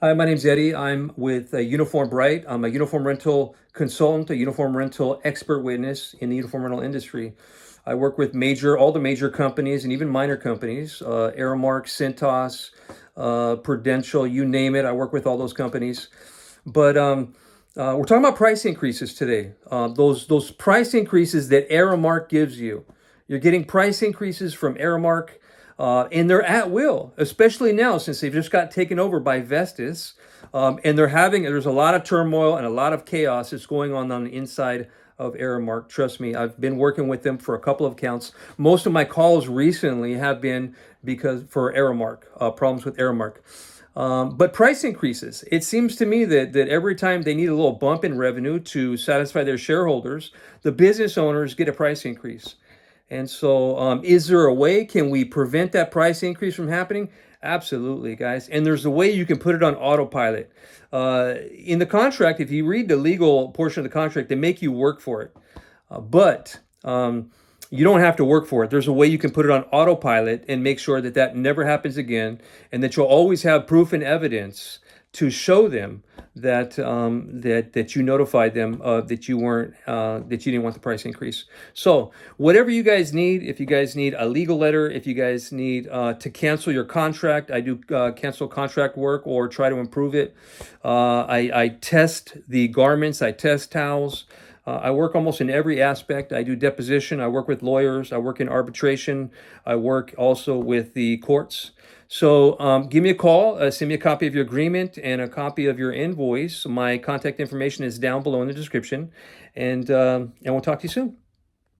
Hi, my name's Eddie. I'm with Uniform Bright. I'm a uniform rental consultant, a uniform rental expert witness in the uniform rental industry. I work with all the major companies and even minor companies, Aramark, Cintas, Prudential, you name it. I work with all those companies. But we're talking about price increases today. Those price increases that Aramark gives you. You're getting price increases from Aramark, and they're at will, especially now since they've just got taken over by Vestis, and there's a lot of turmoil and a lot of chaos that's going on the inside of Aramark. Trust me, I've been working with them for a couple of accounts. Most of my calls recently have been because for Aramark, problems with Aramark. But price increases. It seems to me that every time they need a little bump in revenue to satisfy their shareholders, the business owners get a price increase. And so, is there a way? Can we prevent that price increase from happening? Absolutely, guys. And there's a way you can put it on autopilot. In the contract, if you read the legal portion of the contract, they make you work for it. But you don't have to work for it. There's a way you can put it on autopilot and make sure that that never happens again, and that you'll always have proof and evidence to show them that you notified them that you didn't want the price increase. So whatever you guys need, if you guys need a legal letter, if you guys need to cancel your contract, I do cancel contract work or try to improve it. I test the garments, I test towels. I work almost in every aspect. I do deposition. I work with lawyers. I work in arbitration. I work also with the courts. So give me a call. Send me a copy of your agreement and a copy of your invoice. My contact information is down below in the description. And we'll talk to you soon.